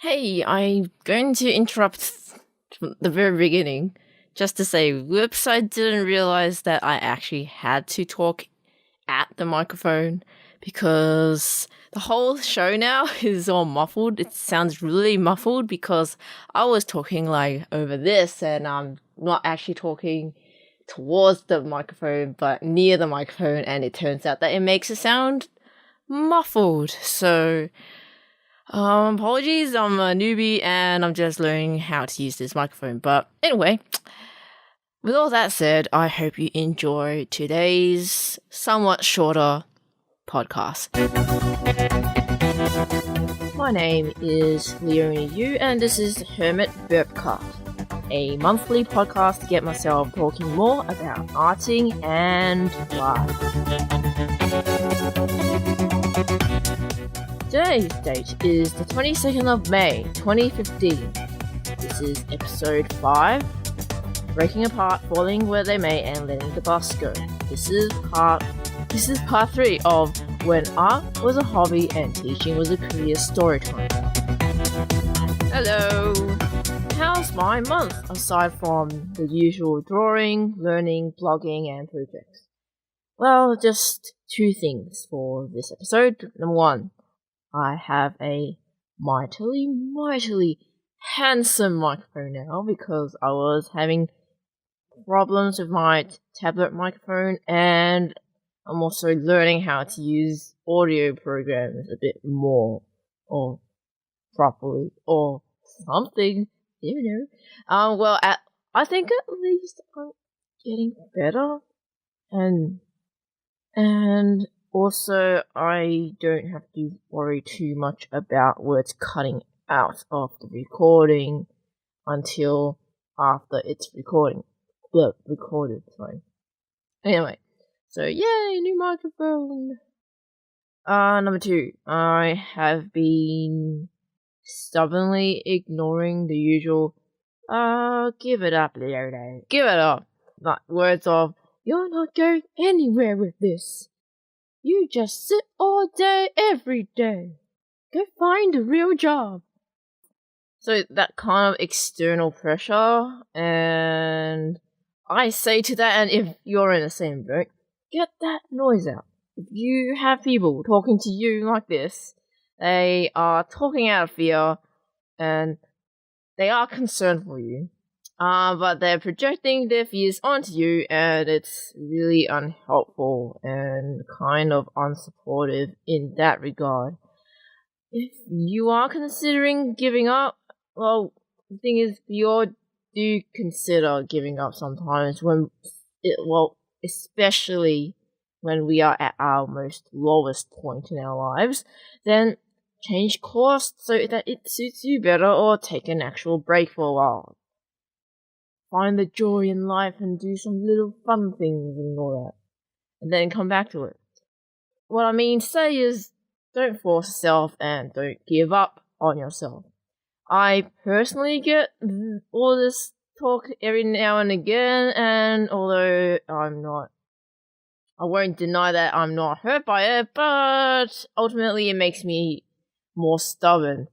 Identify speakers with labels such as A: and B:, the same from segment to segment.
A: Hey, I'm going to interrupt from the very beginning just to say, whoops, I didn't realize that I actually had to talk at the microphone because the whole show now is all muffled. It sounds really muffled because I was talking like over this and I'm not actually talking towards the microphone but near the microphone, and it turns out that it makes it sound muffled. So apologies, I'm a newbie and I'm just learning how to use this microphone. But anyway, with all that said, I hope you enjoy today's somewhat shorter podcast. My name is Leonie and this is HermitBurpcast, a monthly podcast to get myself talking more about arting and life. Today's date is the 22nd of May, 2015. This is episode 5, Breaking Apart, Falling Where They May, and Letting the Bus Go. This is part 3 of When Art Was a Hobby and Teaching Was a Career Storytime. Hello! How's my month, aside from the usual drawing, learning, blogging, and projects? Well, just 2 things for this episode. Number 1. I have a mightily handsome microphone now because I was having problems with my tablet microphone, and I'm also learning how to use audio programs a bit more or properly or something, you know. I think at least I'm getting better, and also, I don't have to worry too much about words cutting out of the recording until after it's recorded, sorry. Anyway, so yay, new microphone! Number 2, I have been stubbornly ignoring the usual, give it up, Leonie, give it up, like words of, you're not going anywhere with this. You just sit all day, every day. Go find a real job. So that kind of external pressure, and I say to that, and if you're in the same boat, get that noise out. If you have people talking to you like this, they are talking out of fear, and they are concerned for you. But they're projecting their fears onto you, and it's really unhelpful and kind of unsupportive in that regard. If you are considering giving up, well, the thing is, you all do consider giving up sometimes especially when we are at our most lowest point in our lives, then change course so that it suits you better, or take an actual break for a while. Find the joy in life and do some little fun things and all that. And then come back to it. What I mean to say is, don't force yourself and don't give up on yourself. I personally get all this talk every now and again, and although I won't deny that I'm not hurt by it, but ultimately it makes me more stubborn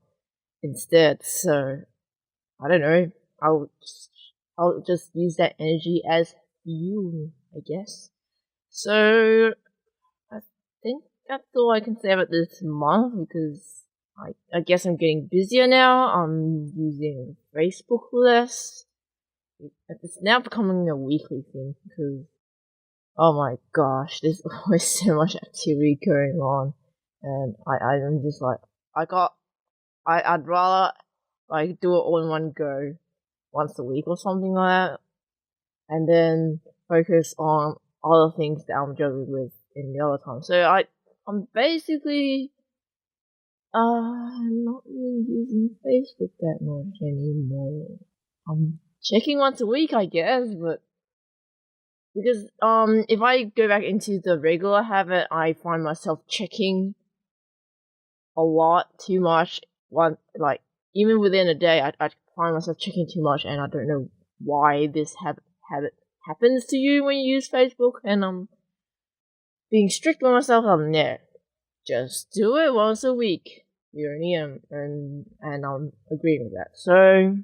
A: instead. So, I don't know, I'll just use that energy as fuel, I guess. So, I think that's all I can say about this month, because I guess I'm getting busier now. I'm using Facebook less. It's now becoming a weekly thing, because, oh my gosh, there's always so much activity going on. And I'm just like, I'd rather like do it all in one go, once a week or something like that, and then focus on other things that I'm juggling with in the other time. So I'm basically not really using Facebook that much anymore. I'm checking once a week, I guess, but because if I go back into the regular habit, I find myself checking a lot too much. Even within a day, I find myself checking too much, and I don't know why this habit happens to you when you use Facebook. And I'm being strict with myself. Yeah, just do it once a week. Leonie, and I'm agreeing with that. So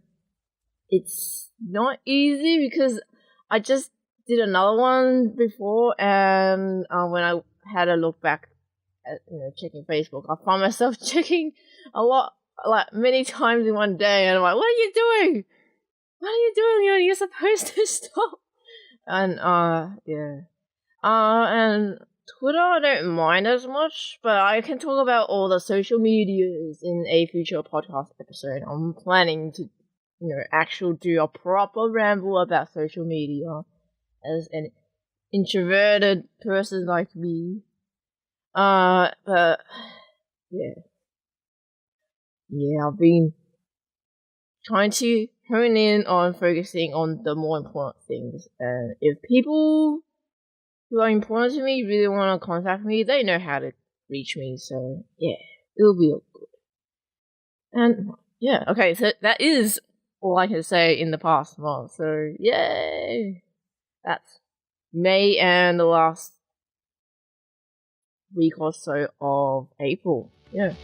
A: it's not easy because I just did another one before, and when I had a look back at checking Facebook, I found myself checking a lot, like many times in one day, and I'm like, "What are you doing? What are you doing? You're supposed to stop." And yeah, and Twitter I don't mind as much, but I can talk about all the social medias in a future podcast episode. I'm planning to, actually do a proper ramble about social media as an introverted person like me. But yeah, I've been trying to hone in on focusing on the more important things, and if people who are important to me really want to contact me, they know how to reach me. So yeah, it'll be all good. And yeah, okay, so that is all I can say in the past month. So yay, that's May and the last week or so of April. Yeah.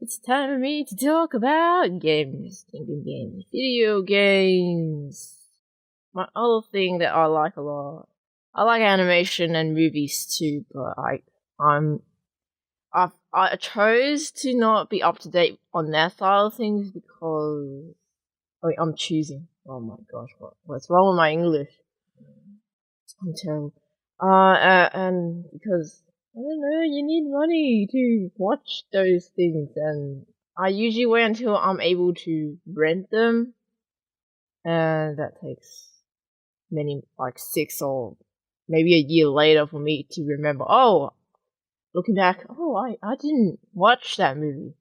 A: It's time for me to talk about games, video games. My other thing that I like a lot. I like animation and movies too, but I chose to not be up to date on that side of things because I'm choosing. Oh my gosh, what's wrong with my English? I'm terrible. And because I don't know, you need money to watch those things, and I usually wait until I'm able to rent them, and that takes like 6 or maybe a year later for me to remember. Oh, looking back, I didn't watch that movie.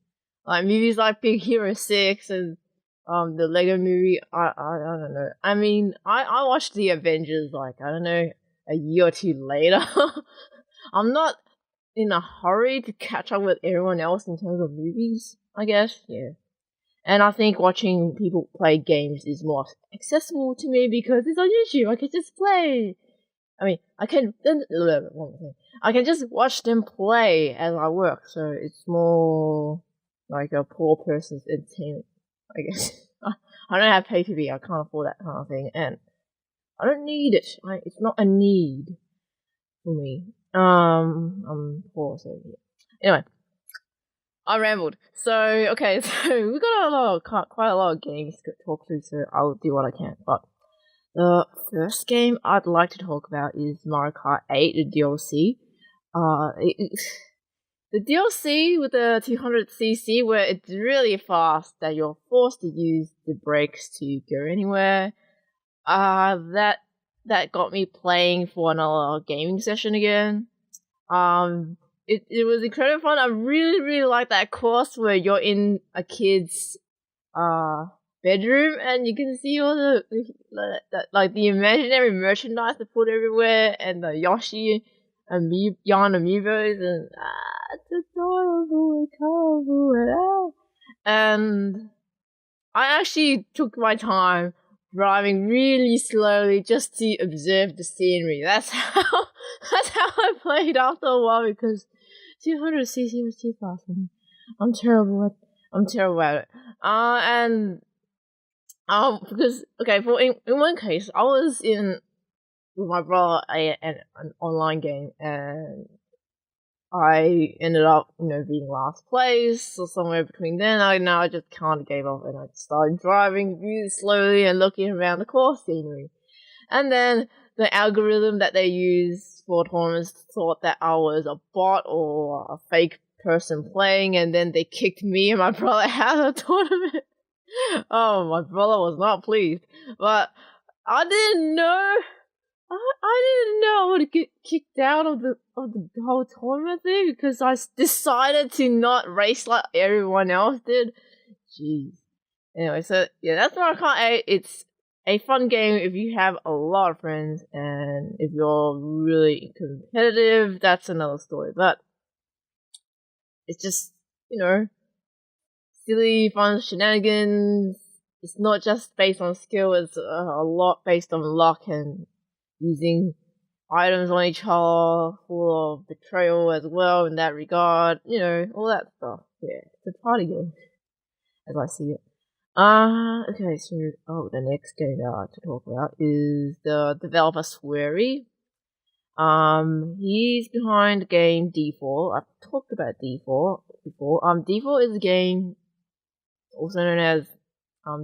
A: Like movies like Big Hero 6 and the Lego movie. I don't know. I mean, I watched the Avengers like I don't know a year or two later. I'm not in a hurry to catch up with everyone else in terms of movies. I guess yeah. And I think watching people play games is more accessible to me because it's on YouTube. I can just play. I mean, I can just watch them play as I work, so it's more like a poor person's entertainment, I guess. I don't have pay TV, I can't afford that kind of thing, and I don't need it. It's not a need for me. I'm poor, so yeah. Anyway, I rambled. So okay, so we got quite a lot of games to talk through, so I'll do what I can. But the first game I'd like to talk about is Mario Kart 8, the DLC. The DLC with the 200cc, where it's really fast, that you're forced to use the brakes to go anywhere. That got me playing for another gaming session again. It was incredibly fun. I really, really like that course where you're in a kid's bedroom and you can see all like the imaginary merchandise they put everywhere and the Yoshi and Yarn amiibos and it's adorable and colorful and I actually took my time driving really slowly just to observe the scenery. That's how I played after a while because 200cc was too fast for me. I'm terrible at it. And because in one case I was in with my brother an online game and I ended up being last place or somewhere between then. I just kind of gave up and I started driving really slowly and looking around the course scenery. And then the algorithm that they use for tournaments thought that I was a bot or a fake person playing, and then they kicked me and my brother out of the tournament. Oh, my brother was not pleased. But I didn't know. I didn't know I would get kicked out of the whole tournament thing because I decided to not race like everyone else did. Jeez. Anyway, so yeah, that's Mario Kart 8. It's a fun game if you have a lot of friends, and if you're really competitive, that's another story. But it's just, silly, fun shenanigans. It's not just based on skill, it's a lot based on luck and using items on each other, full of betrayal as well in that regard. You know, all that stuff. Yeah, it's a party game, as I see it. Okay, so, the next game that I like to talk about is the developer Swery. He's behind the game D4. I've talked about D4 before. D4 is a game also known as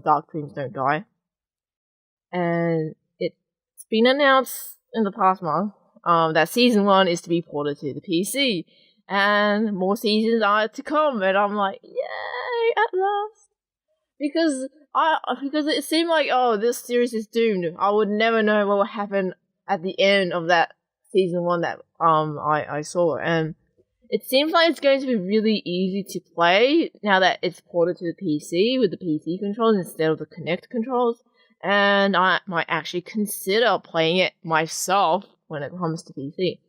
A: Dark Dreams Don't Die. And it's been announced in the past month that Season 1 is to be ported to the PC. And more seasons are to come, and I'm like, yay, at last! Because it seemed like, this series is doomed. I would never know what would happen at the end of that Season 1 that I saw. And it seems like it's going to be really easy to play now that it's ported to the PC with the PC controls instead of the Kinect controls. And I might actually consider playing it myself when it comes to PC.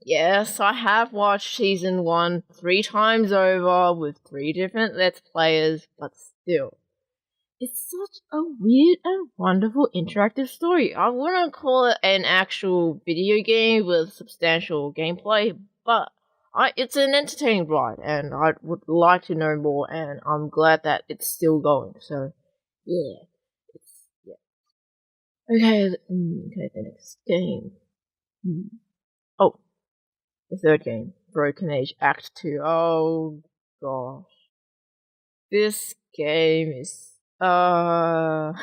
A: Yes, I have watched Season 1 3 times over with 3 different Let's Players, but still. It's such a weird and wonderful interactive story. I wouldn't call it an actual video game with substantial gameplay, but it's an entertaining ride, and I would like to know more, and I'm glad that it's still going, so, yeah. Okay, the next game. Oh, the third game, Broken Age Act 2. Oh, gosh. This game is, my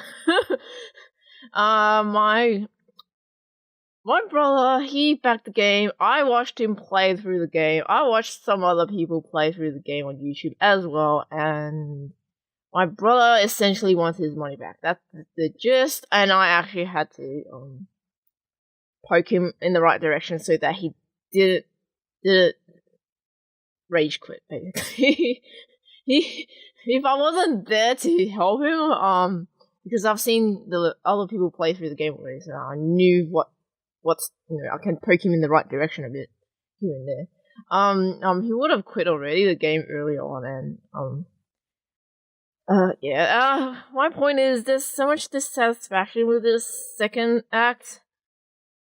A: brother, he backed the game. I watched him play through the game. I watched some other people play through the game on YouTube as well, and my brother essentially wants his money back. That's the gist, and I actually had to poke him in the right direction so that he didn't rage quit, basically. If I wasn't there to help him, because I've seen the other people play through the game already, so I knew what's I can poke him in the right direction a bit here and there. He would have quit already the game early on, and my point is there's so much dissatisfaction with this second act.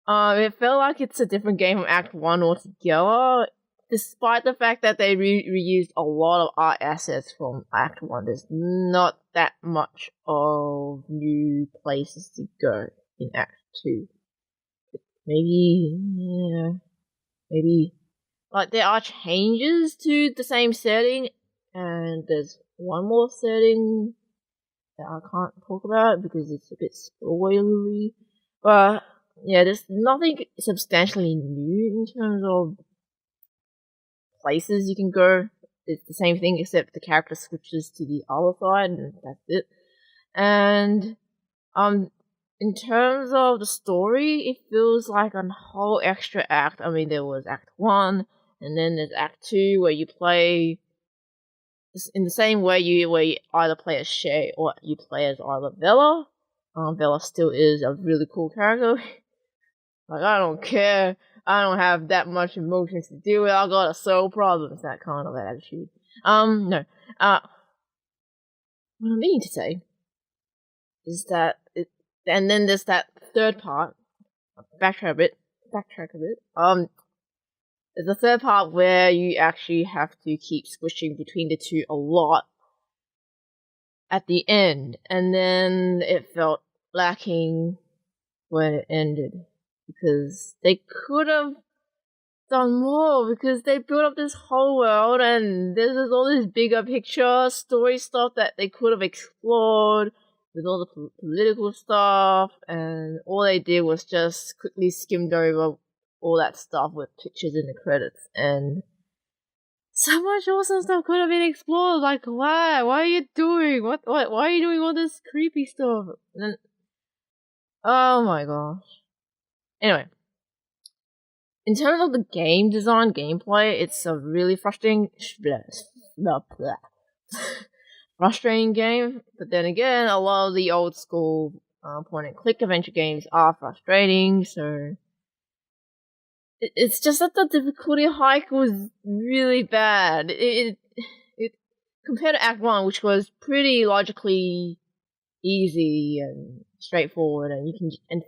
A: It felt like it's a different game from Act 1 altogether, despite the fact that they reused a lot of art assets from Act 1. There's not that much of new places to go in Act 2. Maybe, like, there are changes to the same setting, and there's one more setting that I can't talk about because it's a bit spoilery, but yeah, there's nothing substantially new in terms of places you can go. It's the same thing except the character switches to the other side, and that's it. And in terms of the story, it feels like a whole extra act. I mean, there was Act 1, and then there's Act 2 where you play in the same way where you either play as Shay or you play as either Vela. Vela still is a really cool character. Like, I don't care. I don't have that much emotions to deal with. I gotta solve problems. That kind of attitude. No. What I mean to say is that and then there's that third part. Backtrack a bit. There's a third part where you actually have to keep switching between the two a lot at the end, and then it felt lacking when it ended because they could have done more because they built up this whole world and there's all this bigger picture story stuff that they could have explored with all the political stuff, and all they did was just quickly skimmed over all that stuff with pictures in the credits, and so much awesome stuff could have been explored. Like, why are you doing why are you doing all this creepy stuff? And oh my gosh. Anyway, in terms of the game design, gameplay, it's a really frustrating game, but then again, a lot of the old school point-and-click adventure games are frustrating, so it's just that the difficulty hike was really bad. It compared to Act 1, which was pretty logically easy and straightforward, and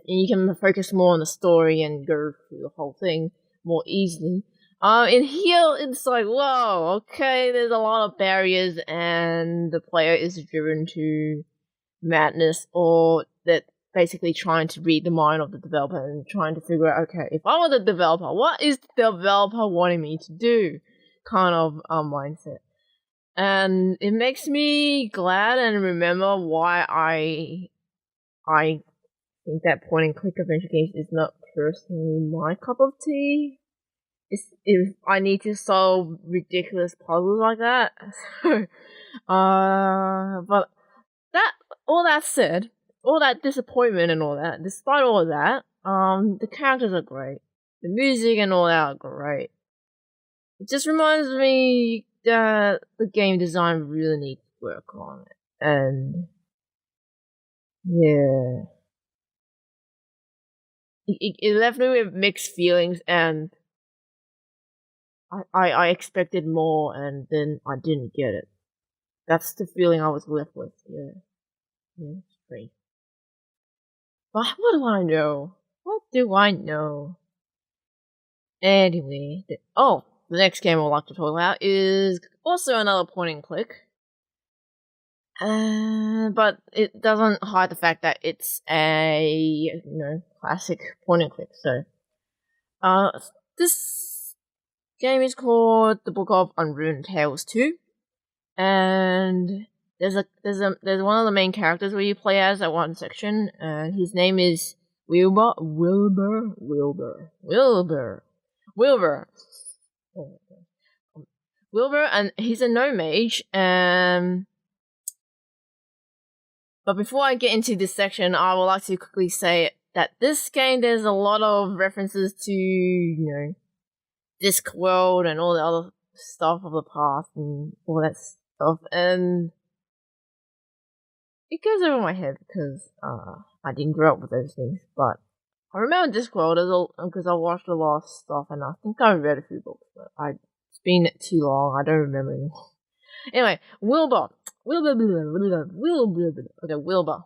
A: you can focus more on the story and go through the whole thing more easily. In here, it's like, whoa, okay, there's a lot of barriers, and the player is driven to madness, or that basically trying to read the mind of the developer and trying to figure out, okay, if I were the developer, what is the developer wanting me to do? Kind of mindset. And it makes me glad and remember why I think that point and click adventure games is not personally my cup of tea. If I need to solve ridiculous puzzles like that. So, but all that said, all that disappointment and all that, despite all of that, the characters are great. The music and all that are great. It just reminds me that the game design really needs work on it. And yeah. It left me with mixed feelings, and I expected more, and then I didn't get it. That's the feeling I was left with. Yeah, it's great. But what do I know? What do I know? Anyway, the next game I'd like to talk about is also another point and click. But it doesn't hide the fact that it's a classic point and click. So, this game is called The Book of Unruined Tales 2, and there's one of the main characters where you play as at one section, and his name is Wilbur. Oh my god. Wilbur, and he's a no mage, but before I get into this section, I would like to quickly say that this game, there's a lot of references to, Discworld and all the other stuff of the past and all that stuff, and it goes over my head because I didn't grow up with those things, but I remember Discworld because I watched a lot of stuff, and I think I read a few books, but it's been too long, I don't remember anymore. Anyway, Wilbur. Okay, Wilbur.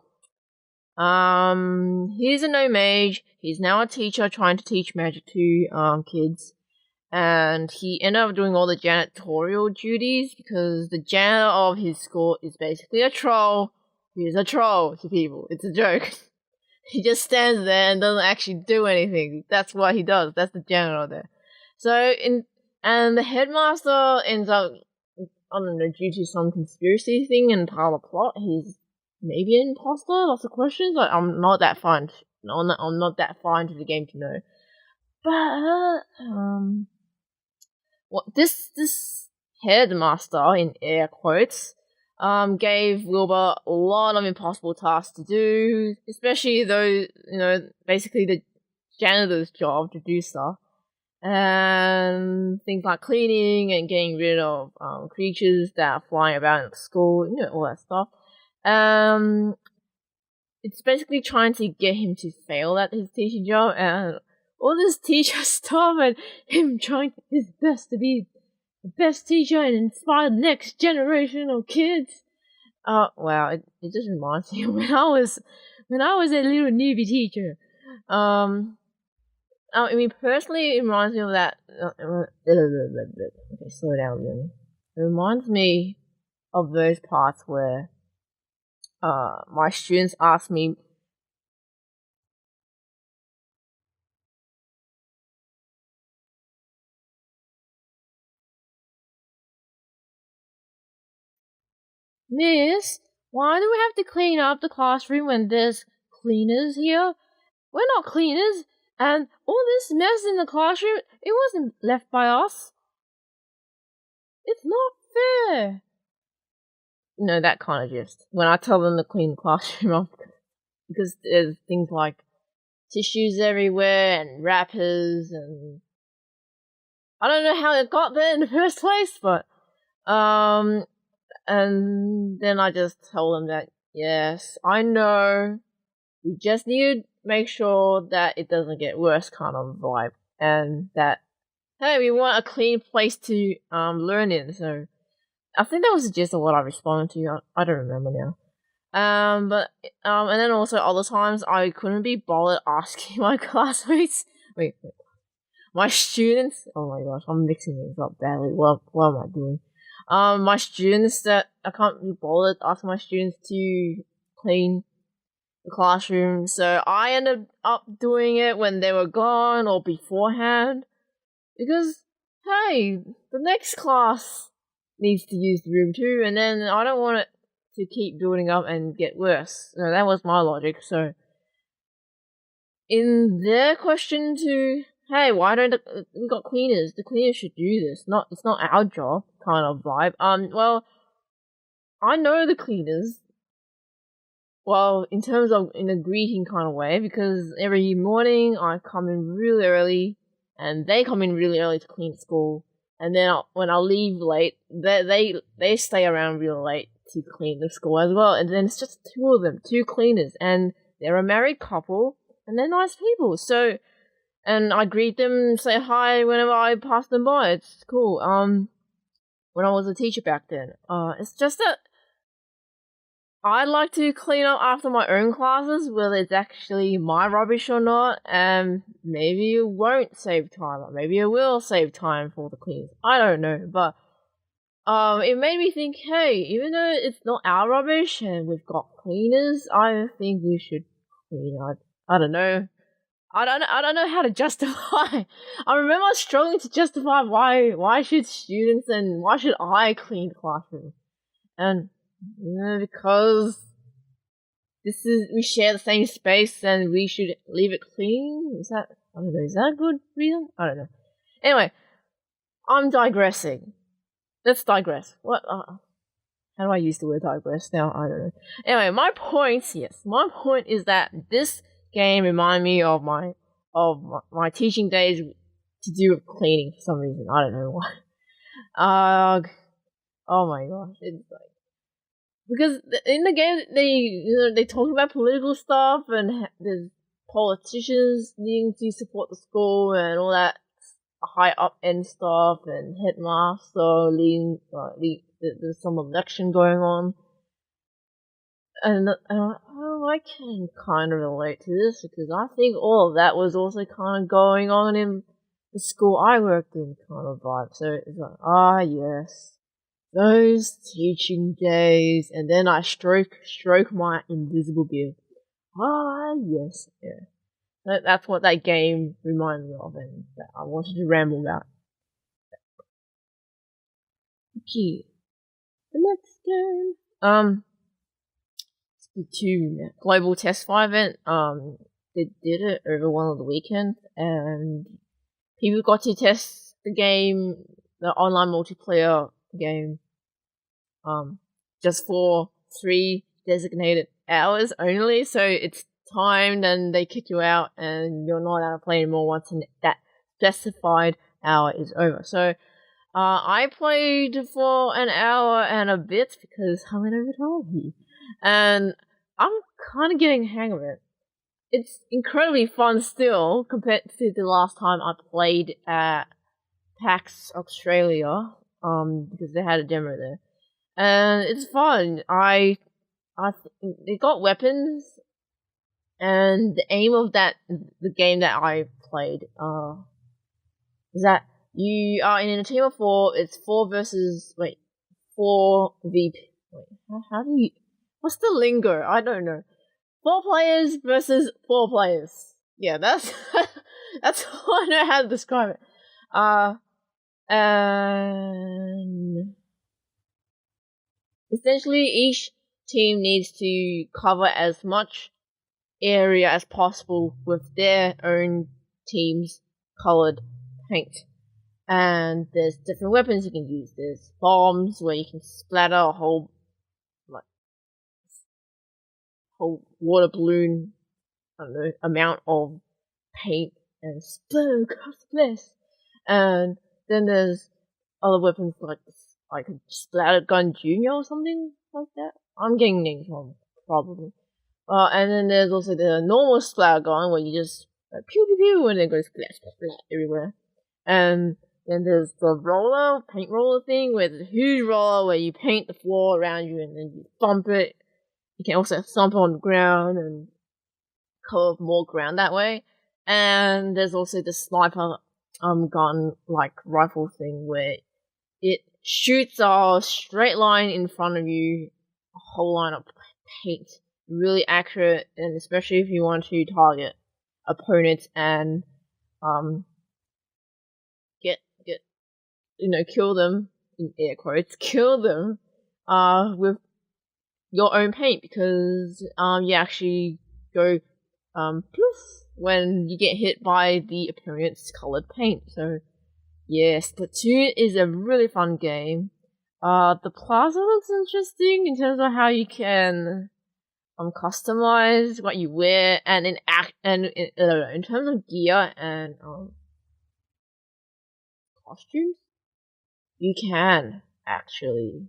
A: He's a no mage. He's now a teacher trying to teach magic to kids, and he ended up doing all the janitorial duties because the janitor of his school is basically a troll. He's a troll to people. It's a joke. He just stands there and doesn't actually do anything. That's what he does. That's the janitor there. And the headmaster ends up, I don't know, due to some conspiracy thing and part of the plot, he's maybe an imposter. Lots of questions. Like, I'm not that far into the game to know. But this headmaster, in air quotes, gave Wilbur a lot of impossible tasks to do, especially those, basically the janitor's job to do stuff. And things like cleaning and getting rid of creatures that are flying about in the school, all that stuff. It's basically trying to get him to fail at his teaching job, and all this teacher stuff, and him trying his best to be the best teacher and inspire the next generation of kids. Wow, it just reminds me of when I was a little newbie teacher. I mean, personally, it reminds me of that. Okay, slow down, Leonie. It reminds me of those parts where my students ask me, Miss, why do we have to clean up the classroom when there's cleaners here? We're not cleaners, and all this mess in the classroom, it wasn't left by us. It's not fair. That kind of gist. When I tell them to clean the classroom up, because there's things like tissues everywhere and wrappers, and I don't know how it got there in the first place, but and then I just tell them that, yes, I know, we just need to make sure that it doesn't get worse kind of vibe, and that, hey, we want a clean place to learn in, so I think that was the gist of what I responded to. I don't remember now. And then also other times I couldn't be bothered asking my classmates. Wait, my students. Oh my gosh, I'm mixing things up badly. What am I doing? My students that I can't be bothered asking my students to clean the classroom, so I ended up doing it when they were gone or beforehand. Because hey, the next class needs to use the room too, and then I don't want it to keep building up and get worse. So that was my logic. So in their question to, hey, why don't we got cleaners? The cleaners should do this. It's not our job kind of vibe. Well, I know the cleaners. Well, in terms of in a greeting kind of way, because every morning I come in really early, and they come in really early to clean school, and then when I leave late, they stay around really late to clean the school as well. And then it's just two of them, two cleaners, and they're a married couple, and they're nice people. So, and I greet them, say hi whenever I pass them by. It's cool. When I was a teacher back then, it's just that I like to clean up after my own classes, whether it's actually my rubbish or not, and maybe it won't save time, or maybe it will save time for the cleaners. I don't know, but it made me think, hey, even though it's not our rubbish and we've got cleaners, I think we should clean. I don't know. I don't know how to justify. I remember struggling to justify why should students and why should I clean the classroom, and because we share the same space and we should leave it clean. Is that, I don't know, is that a good reason? I don't know. Anyway, I'm digressing. Let's digress. What? How do I use the word digress now? I don't know. Anyway, my point is that this game reminded me of my teaching days to do with cleaning for some reason. I don't know why. Oh my gosh, it's like, because in the game they talk about political stuff, and there's politicians needing to support the school and all that high up end stuff, and headmaster leading there's some election going on, and I can kind of relate to this because I think all of that was also kind of going on in the school I worked in, kind of vibe. So it's like, yes, those teaching days, and then I stroke my invisible beard. Yes, yeah. That's what that game reminded me of, and that I wanted to ramble about. Okay, the next game. The 2 global test fire event. They did it over one of the weekends, and people got to test the game, the online multiplayer game, just for 3 designated hours only. So it's timed, and they kick you out, and you're not allowed to play anymore once that specified hour is over. So I played for an hour and a bit because I went over time, and I'm kind of getting the hang of it. It's incredibly fun still compared to the last time I played at PAX Australia, because they had a demo there, and it's fun. They got weapons, and the aim of the game that I played, is that you are in a team of 4. It's 4 versus 4 v. How do you? What's the lingo? I don't know. 4 players versus 4 players. Yeah, that's that's all I know how to describe it. And essentially each team needs to cover as much area as possible with their own team's colored paint. And there's different weapons you can use. There's bombs where you can splatter a whole water balloon, I don't know, amount of paint and splatter across the place. And then there's other weapons like a splatter gun junior or something like that. I'm getting names wrong, probably. And then there's also the normal splatter gun where you just pew pew pew and then go splat splat splat everywhere. And Then there's the paint roller thing, where there's a huge roller where you paint the floor around you and then you thump it. You can also thump on the ground and cover more ground that way. And there's also the sniper gun like rifle thing where it shoots a straight line in front of you, a whole line of paint, really accurate, and especially if you want to target opponents and get kill them in air quotes, kill them with your own paint, because you actually go poof when you get hit by the opponent's colored paint. So yes, Splatoon is a really fun game. The plaza looks interesting in terms of how you can customize what you wear, and in terms of gear and costumes, you can actually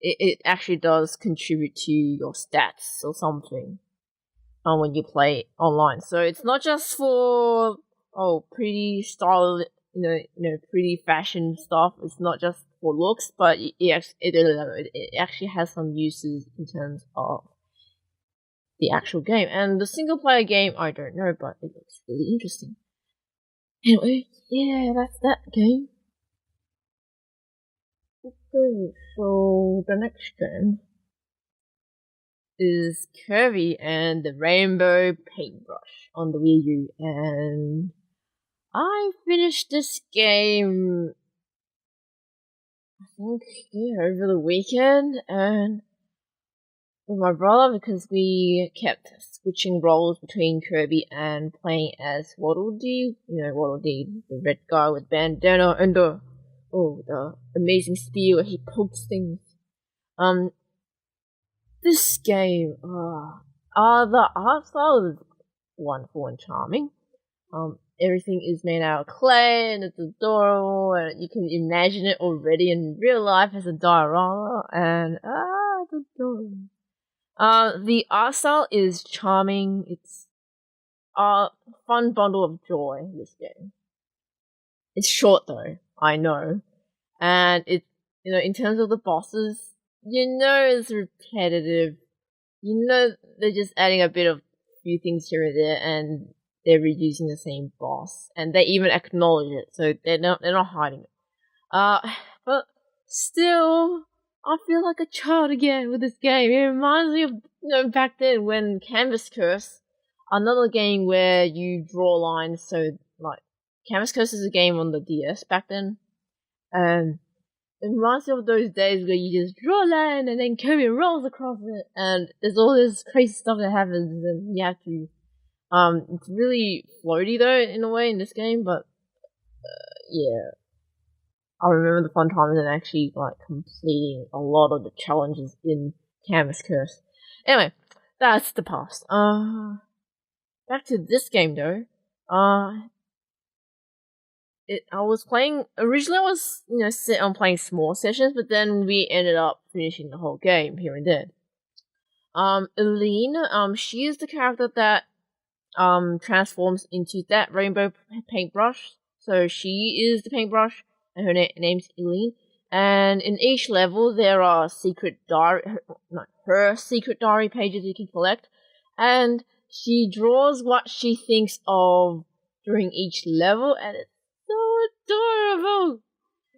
A: it actually does contribute to your stats or something when you play online. So it's not just for pretty style, pretty fashion stuff. It's not just for looks, but it actually has some uses in terms of the actual game. And the single player game, I don't know, but it looks really interesting. Anyway, yeah, that's that game. Okay, so the next game is Kirby and the Rainbow Paintbrush on the Wii U, and I finished this game, I think, over the weekend, and with my brother, because we kept switching roles between Kirby and playing as Waddle Dee. Waddle Dee, the red guy with bandana and the amazing spear where he pokes things. This game, the art style is wonderful and charming. Everything is made out of clay and it's adorable, and you can imagine it already in real life as a diorama, and it's adorable. The art style is charming. It's a fun bundle of joy, this game. It's short though, I know. And it, in terms of the bosses, it's repetitive. They're just adding a bit of few things here and there, and they're reusing the same boss, and they even acknowledge it, so they're not hiding it. But still, I feel like a child again with this game. It reminds me of back then when Canvas Curse, another game where you draw lines. So like Canvas Curse is a game on the DS back then, and it reminds me of those days where you just draw a line and then Kirby rolls across it, and there's all this crazy stuff that happens, and you have to. It's really floaty though in a way in this game, but yeah, I remember the fun times and actually like completing a lot of the challenges in Canvas Curse. Anyway, that's the past. Back to this game though. I was playing originally. I was set on playing small sessions, but then we ended up finishing the whole game here and there. Eileen, she is the character that transforms into that rainbow paintbrush. So she is the paintbrush, and her name's Eileen. And in each level, there are her secret diary pages you can collect, and she draws what she thinks of during each level, and it's so adorable.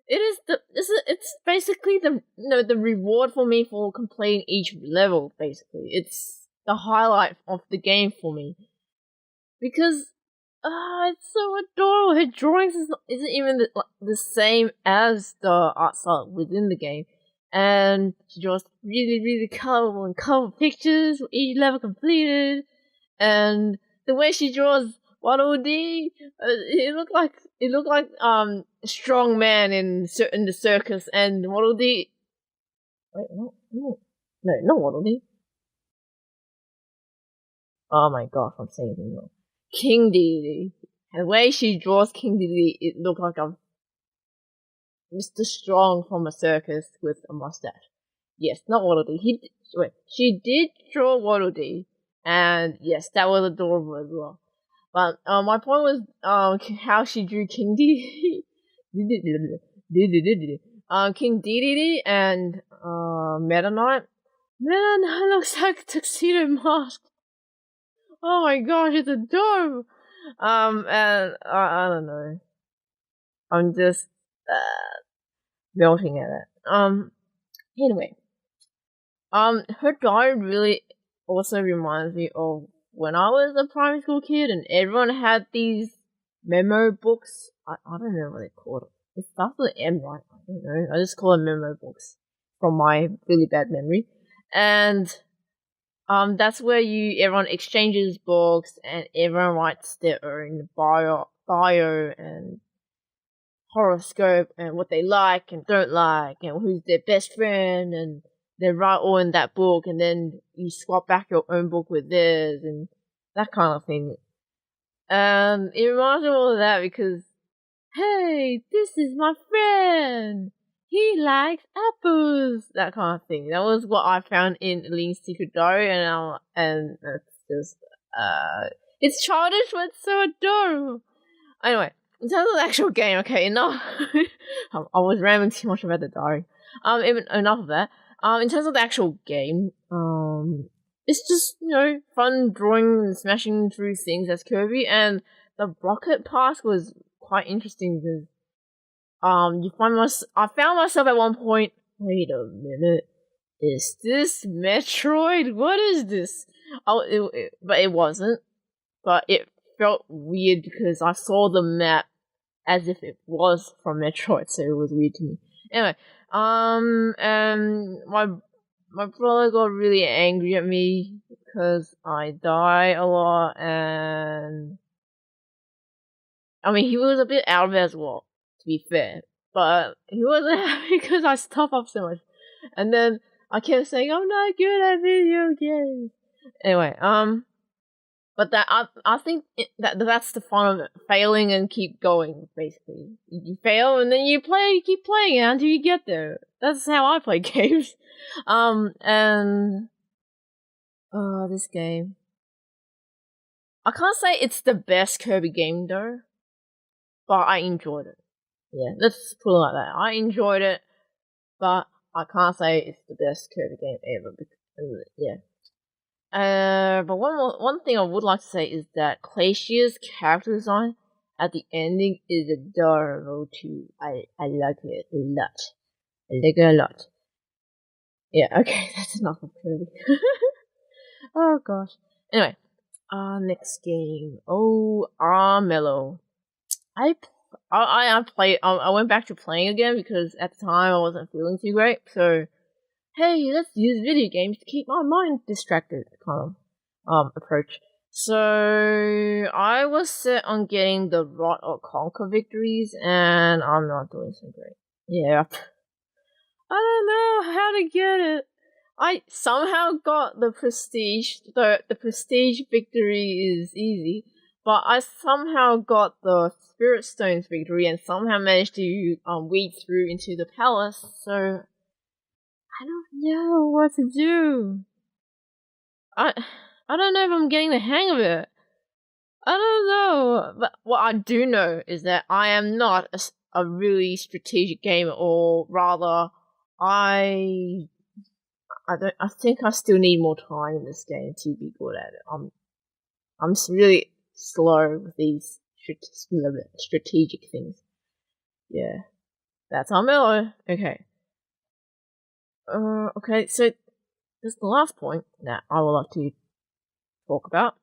A: It's basically the reward for me for completing each level. Basically, it's the highlight of the game for me. Because, it's so adorable. Her drawings isn't even the same as the art style within the game. And she draws really, really colorful and colorful pictures for each level completed. And the way she draws Waddle Dee, it looked like a strong man in the circus. And Waddle Dee, wait, no, not Waddle Dee. Oh my gosh, I'm saying it wrong. King Dedede. The way she draws King Dedede, it looked like a Mr. Strong from a circus with a mustache. Yes, not Waddle Dee. She did draw Waddle Dee, and yes, that was adorable as well. But my point was how she drew King D. King Dedede and Meta Knight. Meta Knight looks like a tuxedo mask. Oh my gosh, it's adorable. And I don't know. I'm just melting at it. Anyway, her diary really also reminds me of when I was a primary school kid, and everyone had these memo books. I don't know what they called it. It starts with M, right? I don't know. I just call them memo books from my really bad memory, and that's where everyone exchanges books and everyone writes their own bio and horoscope and what they like and don't like and who's their best friend, and they write all in that book, and then you swap back your own book with theirs and that kind of thing. It reminds me of all of that because, hey, this is my friend. He likes apples. That kind of thing. That was what I found in Leonie's Secret Diary, and it's just it's childish, but it's so adorable. Anyway, in terms of the actual game, okay, enough. I was rambling too much about the diary. Enough of that. In terms of the actual game, it's just, fun drawing and smashing through things as Kirby, and the rocket pass was quite interesting because I found myself at one point, wait a minute, is this Metroid? What is this? But it wasn't. But it felt weird because I saw the map as if it was from Metroid, so it was weird to me. Anyway, and my brother got really angry at me because I die a lot, and I mean, he was a bit out of it as well, to be fair, but he wasn't happy because I stop up so much, and then I kept saying I'm not good at video games. Anyway, but that I think that's the fun of it, failing and keep going. Basically, you fail and then you keep playing until you get there. That's how I play games. And this game, I can't say it's the best Kirby game though, but I enjoyed it. Yeah, let's put it like that. I enjoyed it, but I can't say it's the best Kirby game ever. Because, yeah. But one thing I would like to say is that Glacia's character design at the ending is adorable too. I like it a lot. I like it a lot. Yeah, okay, that's enough of Kirby. Oh gosh. Anyway, next game. Oh, Mellow. I went back to playing again because at the time I wasn't feeling too great. So, hey, let's use video games to keep my mind distracted kind of approach. So I was set on getting the Rot or Conquer victories, and I'm not doing so great. Yeah, I don't know how to get it. I somehow got the prestige. The prestige victory is easy, but I somehow got the Spirit Stones victory, and somehow managed to weed through into the palace. So I don't know what to do. I don't know if I'm getting the hang of it. I don't know. But what I do know is that I am not a really strategic gamer, or rather, I think I still need more time in this game to be good at it. I'm really slow with these strategic things. Yeah. That's Mellow. Okay. Okay, so this is the last point that I would like to talk about.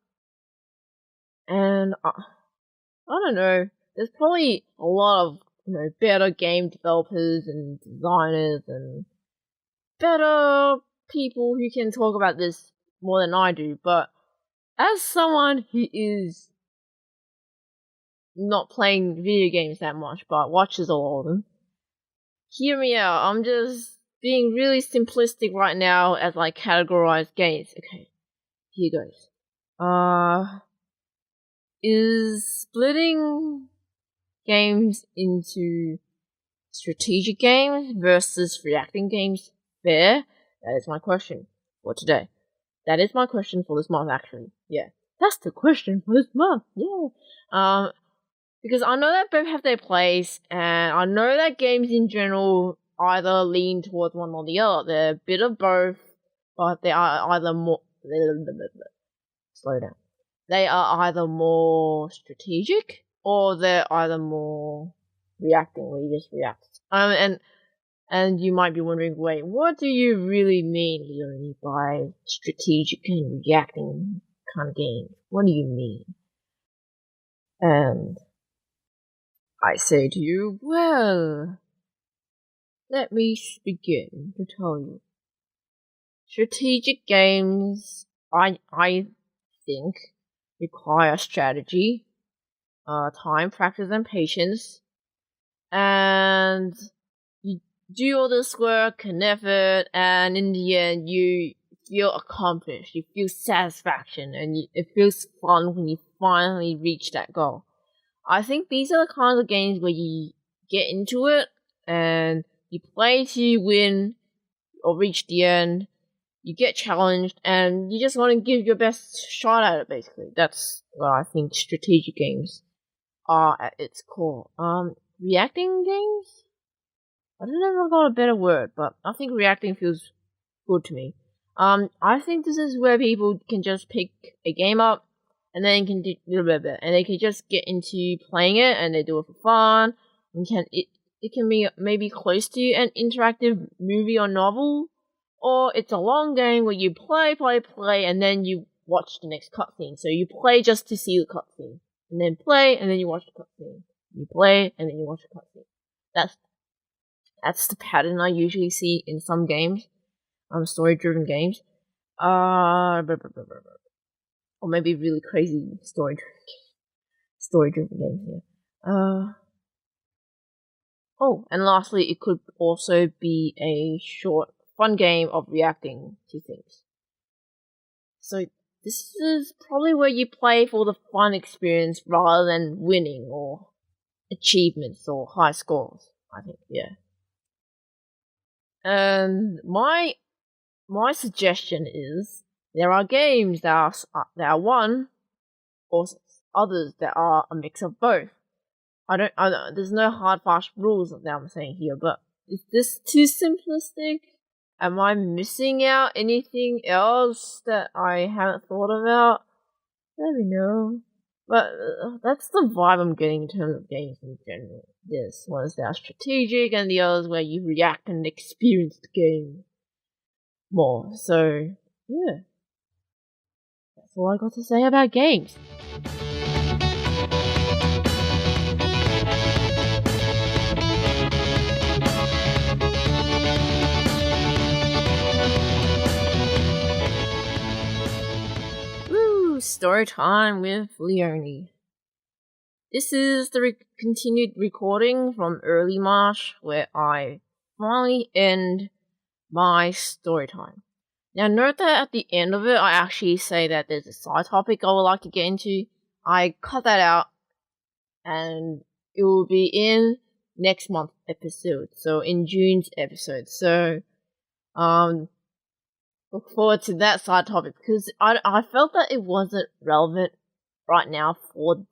A: And I don't know, there's probably a lot of, better game developers and designers and better people who can talk about this more than I do, but as someone who is not playing video games that much but watches a lot of them, hear me out. I'm just being really simplistic right now as I categorize games. Okay, here goes. Is splitting games into strategic games versus reacting games fair? That is my question for today. That is my question for this month, actually. Yeah, That's the question for this month. Yeah. Because I know that both have their place, and I know that games in general either lean towards one or the other. They're a bit of both, but they are either more. Slow down. They are either more strategic, or they're either more reacting, where you just react. And you might be wondering, wait, what do you really mean, Leonie, by strategic and reacting kind of game? What do you mean? And I say to you, well, let me begin to tell you. Strategic games, I think, require strategy, time, practice, and patience, and you do all this work and effort, and in the end, you feel accomplished, you feel satisfaction, and it feels fun when you finally reach that goal. I think these are the kinds of games where you get into it, and you play till you win, or reach the end, you get challenged, and you just want to give your best shot at it, basically. That's what I think strategic games are at its core. Reacting games? I don't know if I've got a better word, but I think reacting feels good to me. I think this is where people can just pick a game up, and then can do and they can just get into playing it, and they do it for fun. And it can be maybe close to an interactive movie or novel, or it's a long game where you play, and then you watch the next cutscene. So you play just to see the cutscene, and then play, and then you watch the cutscene. You play, and then you watch the cutscene. That's the pattern I usually see in some games, story-driven games. Or maybe really crazy story-driven games. Yeah. And lastly, it could also be a short, fun game of reacting to things. So this is probably where you play for the fun experience rather than winning or achievements or high scores, I think, yeah. And my suggestion is there are games that are one, or others that are a mix of both. There's no hard fast rules that I'm saying here, but is this too simplistic? Am I missing out anything else that I haven't thought about? Let me know. But that's the vibe I'm getting in terms of games in general. There's ones that are strategic, and the others where you react and experience the game more. So, yeah. That's all I got to say about games. Story time with Leonie. This is the continued recording from early March, where I finally end my story time. Now note that at the end of it, I actually say that there's a side topic I would like to get into. I cut that out, and it will be in next month's episode, so in June's episode. So, look forward to that side topic, because I felt that it wasn't relevant right now for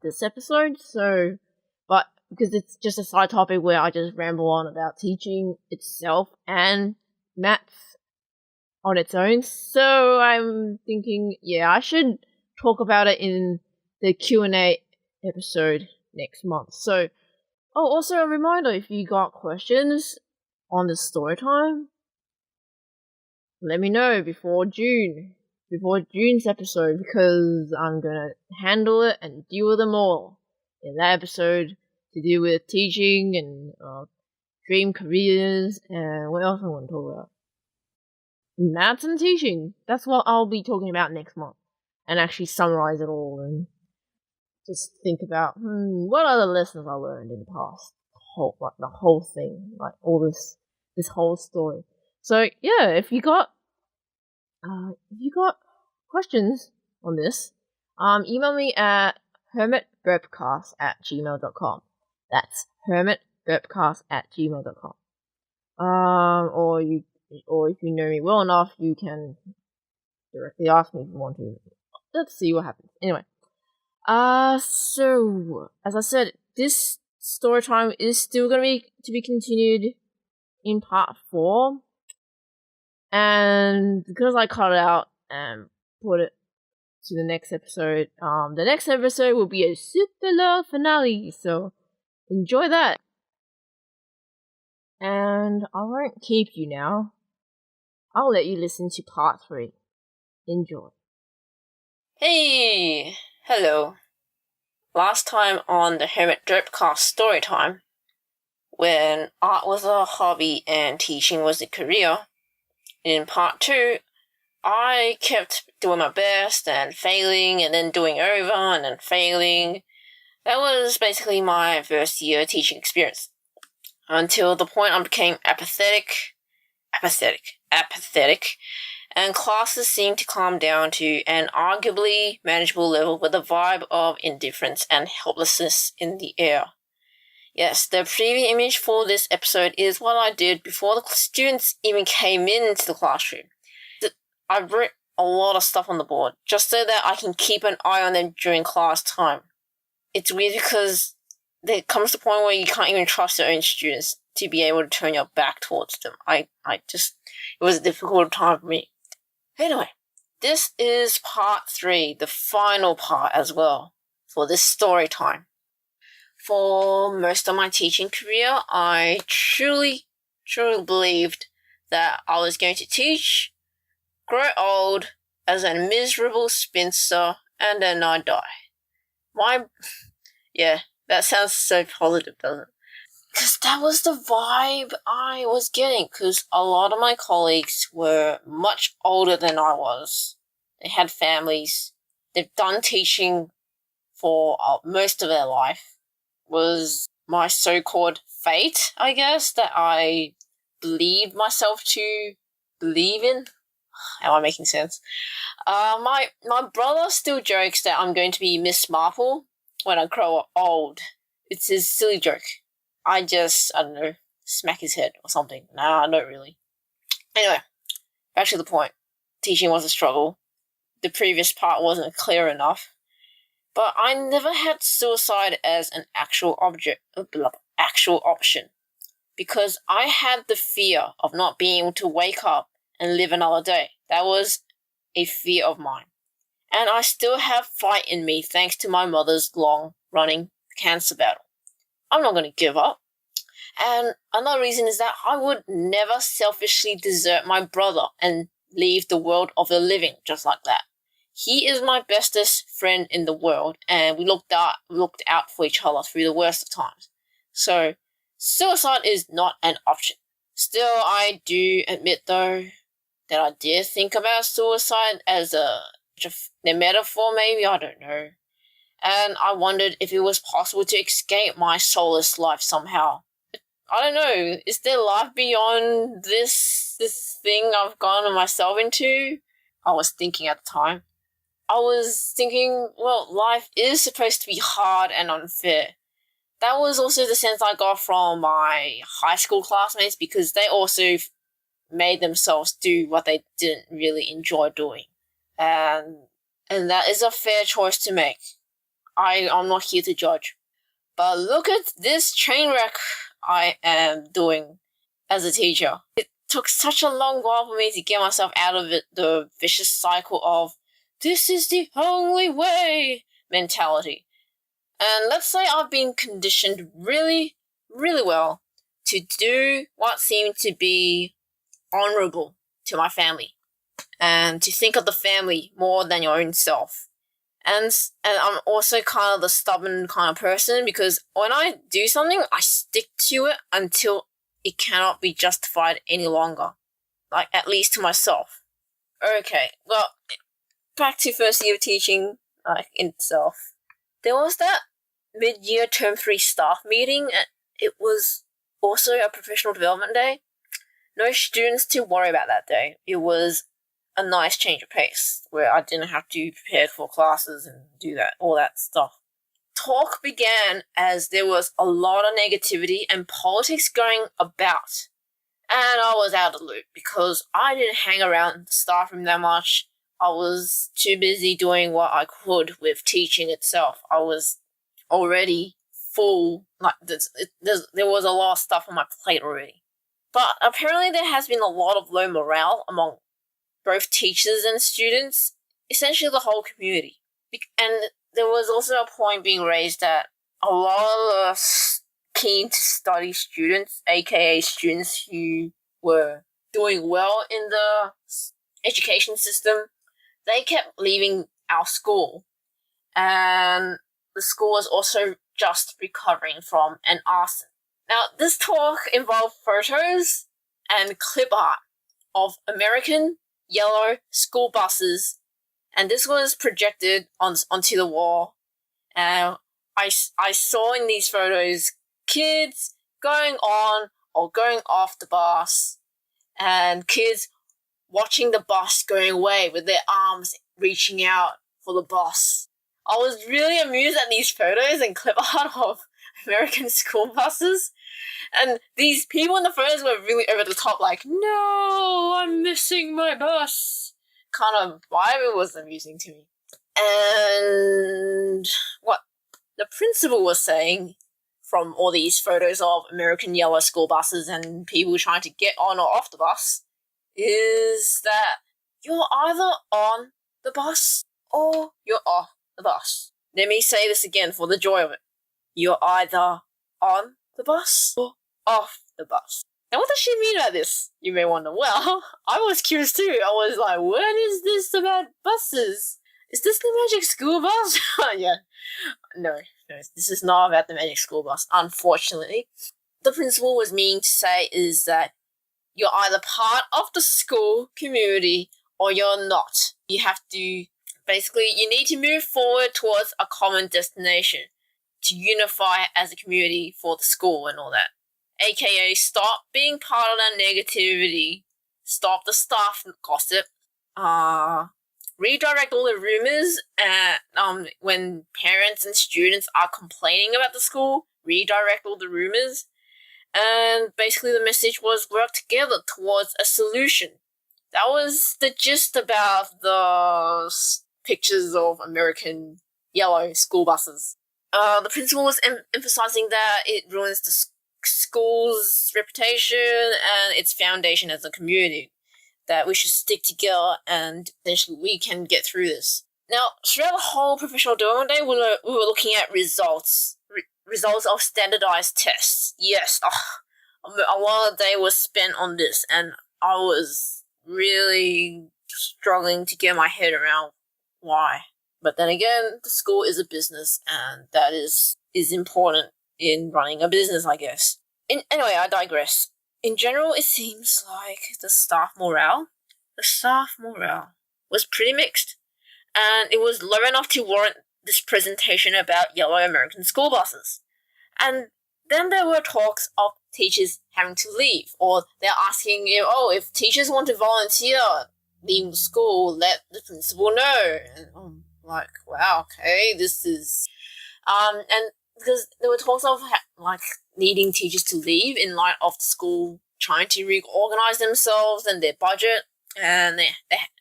A: this episode. So, but because it's just a side topic where I just ramble on about teaching itself and maths on its own. So I'm thinking, yeah, I should talk about it in the Q&A episode next month. So, also a reminder, if you got questions on the story time, let me know before June's episode, because I'm gonna handle it and deal with them all in that episode, to do with teaching and dream careers, and what else I want to talk about? Maths and teaching. That's what I'll be talking about next month, and actually summarize it all and just think about what other lessons I learned in the past. The whole thing, like all this whole story. So yeah, if you got questions on this, email me at HermitBurpcast@gmail.com. That's HermitBurpcast@gmail.com. Or if you know me well enough, you can directly ask me if you want to. let's see what happens. Anyway, so as I said, this story time is still gonna be continued in part 4, and because I cut it out and put it to the next episode, the next episode will be a super long finale. So enjoy that. And I won't keep you now. I'll let you listen to part 3. Enjoy.
B: Hey! Hello. Last time on the HermitBurpcast Storytime, when art was a hobby and teaching was a career, in part 2, I kept doing my best and failing and then doing over and then failing. That was basically my first year teaching experience. Until the point I became apathetic, and classes seemed to calm down to an arguably manageable level with a vibe of indifference and helplessness in the air. Yes, the preview image for this episode is what I did before the students even came into the classroom. I wrote a lot of stuff on the board just so that I can keep an eye on them during class time. It's weird because there comes the point where you can't even trust your own students to be able to turn your back towards them. It was a difficult time for me. Anyway, this is part 3, the final part as well, for this story time. For most of my teaching career, I truly believed that I was going to teach, grow old as a miserable spinster, and then I die. Yeah, that sounds so positive, doesn't it? Because that was the vibe I was getting, because a lot of my colleagues were much older than I was. They had families. They've done teaching for most of their life. Was my so-called fate, I guess, that I believed myself to believe in. Am I making sense? My brother still jokes that I'm going to be Miss Marple when I grow old. It's his silly joke. I don't know, smack his head or something. Nah, not really. Anyway, back to the point. Teaching was a struggle. The previous part wasn't clear enough. But I never had suicide as an actual option. Because I had the fear of not being able to wake up and live another day. That was a fear of mine. And I still have fight in me thanks to my mother's long-running cancer battle. I'm not going to give up. And another reason is that I would never selfishly desert my brother and leave the world of the living just like that. He is my bestest friend in the world, and we looked out for each other through the worst of times. So, suicide is not an option. Still, I do admit, though, that I did think about suicide as a metaphor, maybe, I don't know. And I wondered if it was possible to escape my soulless life somehow. I don't know, is there life beyond this thing I've gotten myself into? I was thinking at the time. I was thinking, well, life is supposed to be hard and unfair. That was also the sense I got from my high school classmates because they also made themselves do what they didn't really enjoy doing. And that is a fair choice to make. I'm not here to judge. But look at this train wreck I am doing as a teacher. It took such a long while for me to get myself out of the vicious cycle of "this is the only way" mentality. And let's say I've been conditioned really, really well to do what seemed to be honorable to my family and to think of the family more than your own self. And I'm also kind of the stubborn kind of person because when I do something, I stick to it until it cannot be justified any longer. Like, at least to myself. Okay, well, back to first year teaching, in itself. There was that mid-year term 3 staff meeting, and it was also a professional development day. No students to worry about that day. It was a nice change of pace, where I didn't have to prepare for classes and do all that stuff. Talk began as there was a lot of negativity and politics going about. And I was out of the loop because I didn't hang around the staff room that much. I was too busy doing what I could with teaching itself. I was already full. There was a lot of stuff on my plate already. But apparently there has been a lot of low morale among both teachers and students, essentially the whole community. And there was also a point being raised that a lot of keen to study students, aka students who were doing well in the education system, they kept leaving our school. And the school was also just recovering from an arson. Now, this talk involved photos and clip art of American yellow school buses, and this was projected onto the wall. And I saw in these photos kids going on or going off the bus, and kids watching the bus going away with their arms reaching out for the bus. I was really amused at these photos and clip art of American school buses. And these people in the photos were really over the top, like, no, I'm missing my bus. Kind of vibe. It was amusing to me. And what the principal was saying from all these photos of American yellow school buses and people trying to get on or off the bus is that you're either on the bus or you're off the bus. Let me say this again for the joy of it. You're either on the bus or off the bus. Now, what does she mean by this? You may wonder. Well, I was curious too. I was like, what is this about buses? Is this the magic school bus? Yeah. No, this is not about the magic school bus, unfortunately. The principal was meaning to say is that you're either part of the school community or you're not. You have to, basically, you need to move forward towards a common destination to unify as a community for the school and all that. AKA, stop being part of that negativity, stop the staff gossip, redirect all the rumors, when parents and students are complaining about the school, redirect all the rumors, and basically the message was work together towards a solution. That was the gist about the pictures of American yellow school buses. The principal was emphasizing that it ruins the school's reputation and its foundation as a community, that we should stick together and eventually we can get through this. Now, throughout the whole professional development day, we were looking at results of standardized tests. Yes, a lot of the day was spent on this, and I was really struggling to get my head around why. But then again, the school is a business, and that is important in running a business, I guess. Anyway, I digress. In general, it seems like the staff morale was pretty mixed, and it was low enough to warrant this presentation about yellow American school buses. And then there were talks of teachers having to leave, or they're asking if teachers want to volunteer leaving the school, let the principal know. And I'm like, wow, okay, this is and because there were talks of needing teachers to leave in light of the school trying to reorganize themselves and their budget, and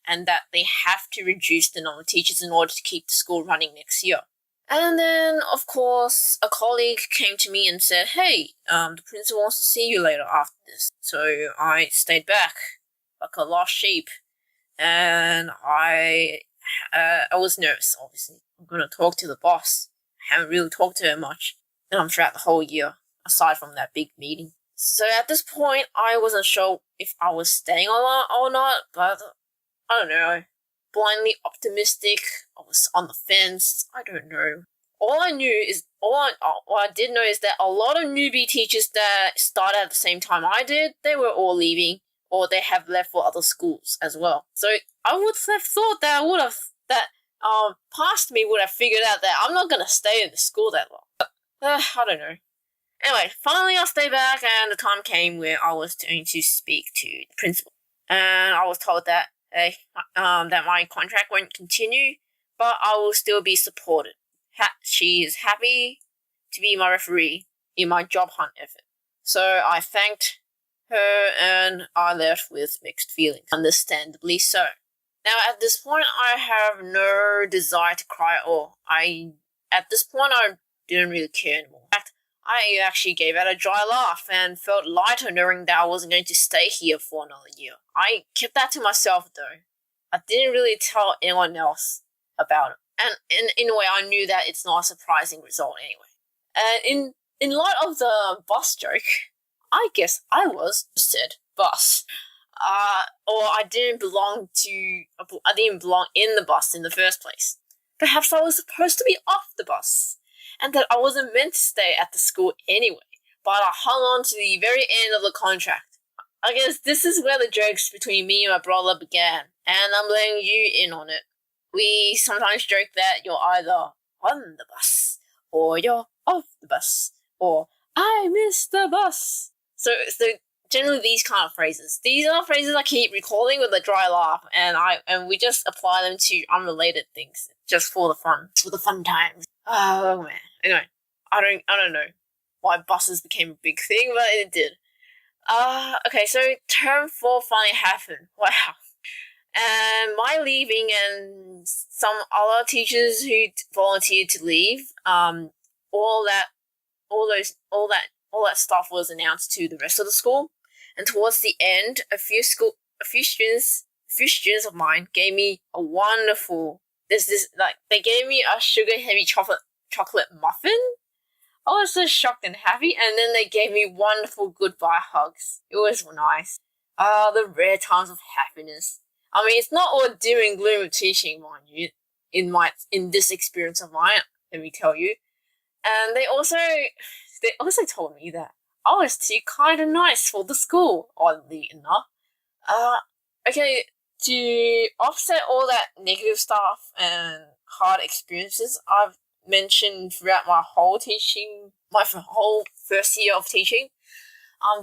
B: that they have to reduce the number of teachers in order to keep the school running next year. And then, of course, a colleague came to me and said, hey, the principal wants to see you later after this. So I stayed back like a lost sheep, and I was nervous, obviously. I'm going to talk to the boss. I haven't really talked to her much throughout the whole year, aside from that big meeting. So at this point, I wasn't sure if I was staying or not, but I don't know. Blindly optimistic. I was on the fence. I don't know. All I did know is that a lot of newbie teachers that started at the same time I did, they were all leaving, or they have left for other schools as well. So I would have thought that past me would have figured out that I'm not gonna stay in the school that long. But, I don't know. Anyway, finally I stayed back, and the time came where I was going to speak to the principal, and I was told that that my contract won't continue, but I will still be supported. She is happy to be my referee in my job hunt effort. So I thanked her, and I left with mixed feelings. Understandably so. Now, at this point, I have no desire to cry at all. At this point, I didn't really care anymore. In fact, I actually gave out a dry laugh and felt lighter knowing that I wasn't going to stay here for another year. I kept that to myself, though. I didn't really tell anyone else about it. And in a way, I knew that it's not a surprising result anyway. And in light of the bus joke, I guess I was said bus. Or I didn't belong in the bus in the first place. Perhaps I was supposed to be off the bus, and that I wasn't meant to stay at the school anyway, but I hung on to the very end of the contract. I guess this is where the jokes between me and my brother began, and I'm letting you in on it. We sometimes joke that you're either on the bus, or you're off the bus, or I missed the bus. So generally these kind of phrases. These are phrases I keep recalling with a dry laugh, and we just apply them to unrelated things, just for the fun times. Oh man. Anyway, I don't know why buses became a big thing, but it did. Okay, so term 4 finally happened. Wow. And my leaving and some other teachers who volunteered to leave, all that stuff was announced to the rest of the school. And towards the end, a few students of mine gave me a wonderful. They gave me a sugar-heavy chocolate muffin. I was so shocked and happy, and then they gave me wonderful goodbye hugs. It was nice. The rare times of happiness. I mean, it's not all doom and gloom of teaching, mind you. In this experience of mine, let me tell you. And they also told me that I was too kind and nice for the school, oddly enough. Okay, to offset all that negative stuff and hard experiences I've mentioned throughout my whole first year of teaching,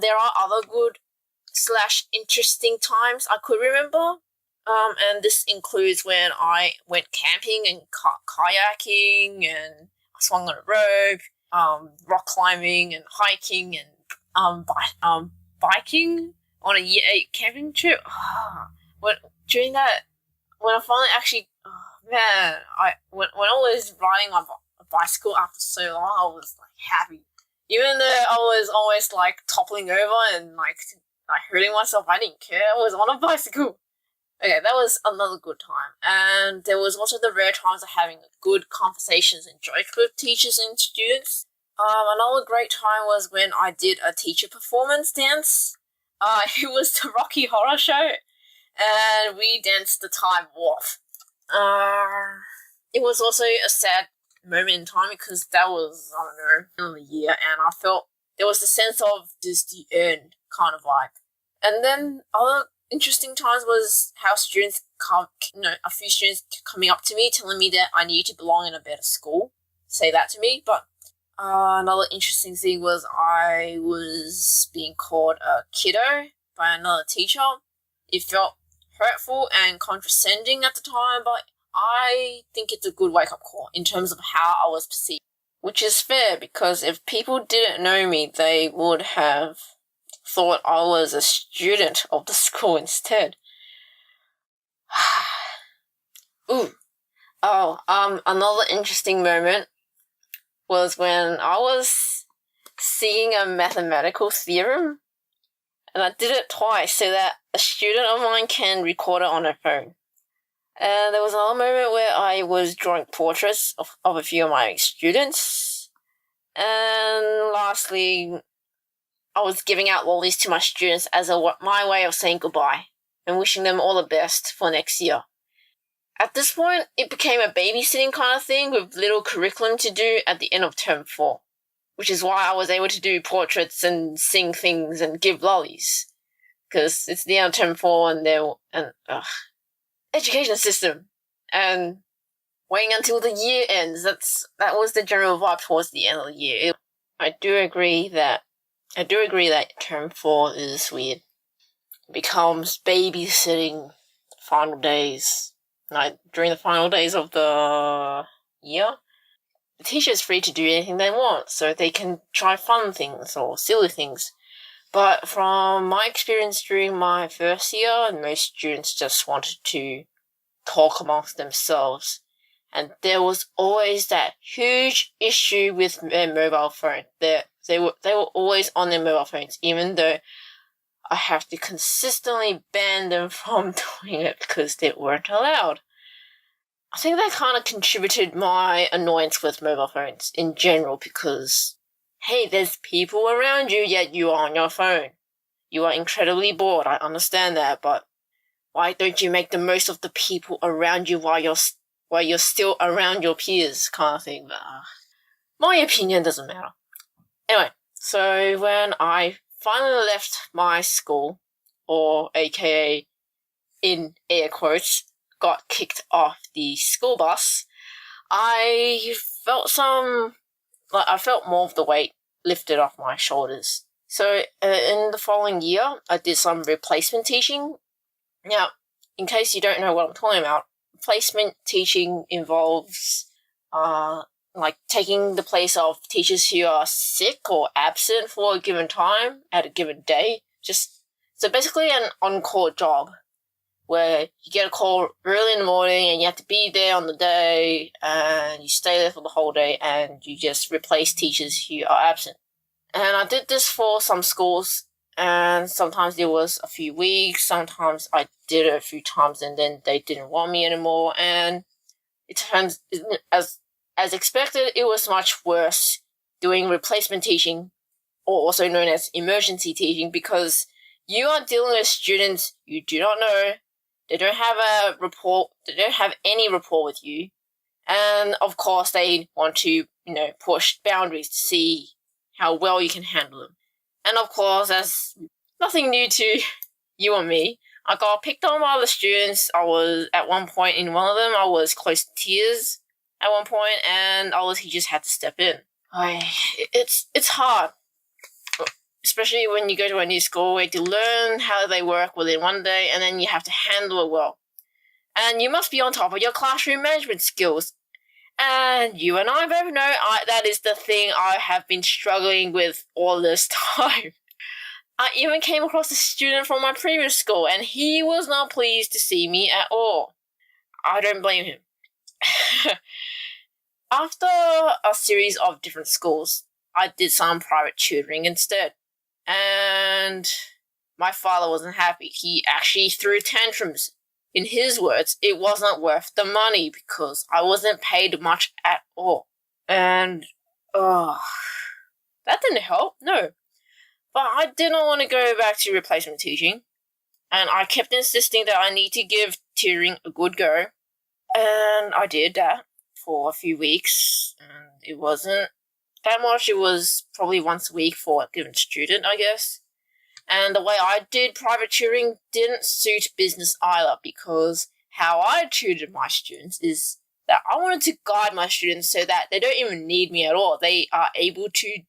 B: there are other good / interesting times I could remember. And this includes when I went camping and kayaking, and I swung on a rope, rock climbing and hiking, and biking on a year 8 camping trip. When I finally actually, when I was riding my bicycle after so long, I was like happy. Even though I was always like toppling over and like hurting myself, I didn't care. I was on a bicycle. Okay, that was another good time. And there was also the rare times of having good conversations and jokes with teachers and students. Another great time was when I did a teacher performance dance. It was the Rocky Horror Show, and we danced the time off. It was also a sad moment in time because that was, I don't know, in the year, and I felt there was a sense of just the end kind of vibe. And then other interesting times was how a few students coming up to me telling me that I need to belong in a better school. Say that to me, but another interesting thing was I was being called a kiddo by another teacher. It felt hurtful and condescending at the time, but I think it's a good wake-up call in terms of how I was perceived. Which is fair, because if people didn't know me, they would have thought I was a student of the school instead. Another interesting moment was when I was seeing a mathematical theorem, and I did it twice so that a student of mine can record it on her phone. And there was another moment where I was drawing portraits of a few of my students. And lastly, I was giving out lollies to my students as my way of saying goodbye and wishing them all the best for next year. At this point, it became a babysitting kind of thing with little curriculum to do at the end of term 4, which is why I was able to do portraits and sing things and give lollies, because it's the end of term 4 and education system and waiting until the year ends. That was the general vibe towards the end of the year. I do agree that term 4 is weird. It becomes babysitting final days. Like, during the final days of the year, the teacher is free to do anything they want, so they can try fun things or silly things. But from my experience during my first year, most students just wanted to talk amongst themselves. And there was always that huge issue with their mobile phone. They were always on their mobile phones, even though I have to consistently ban them from doing it because they weren't allowed. I think that kind of contributed my annoyance with mobile phones in general because, hey, there's people around you, yet you are on your phone. You are incredibly bored, I understand that, but why don't you make the most of the people around you while you're still around your peers, kind of thing. But my opinion doesn't matter. Anyway, so when I finally left my school, or aka in air quotes, got kicked off the school bus, I felt more of the weight lifted off my shoulders. So in the following year, I did some replacement teaching. Now, in case you don't know what I'm talking about, replacement teaching involves taking the place of teachers who are sick or absent for a given time at a given day. So basically an on-call job where you get a call early in the morning and you have to be there on the day and you stay there for the whole day and you just replace teachers who are absent. And I did this for some schools, and sometimes it was a few weeks, sometimes I did it a few times and then they didn't want me anymore, and it turns, as expected, it was much worse doing replacement teaching, or also known as emergency teaching, because you are dealing with students you do not know. They don't have any rapport with you, and of course they want to, push boundaries to see how well you can handle them. And of course, that's nothing new to you or me. I got picked on by the students. I was, at one point in one of them, I was close to tears at one point, and all the teachers had to step in. It's hard, especially when you go to a new school where you learn how they work within one day, and then you have to handle it well. And you must be on top of your classroom management skills. And you and I both know that is the thing I have been struggling with all this time. I even came across a student from my previous school, and he was not pleased to see me at all. I don't blame him. After a series of different schools, I did some private tutoring instead. And my father wasn't happy. He actually threw tantrums. In his words, it wasn't worth the money because I wasn't paid much at all. And, that didn't help, no. But I didn't want to go back to replacement teaching, and I kept insisting that I need to give tutoring a good go. And I did that for a few weeks, and it wasn't that much. It was probably once a week for a given student, I guess. And the way I did private tutoring didn't suit business either, because how I tutored my students is that I wanted to guide my students so that they don't even need me at all. They are able to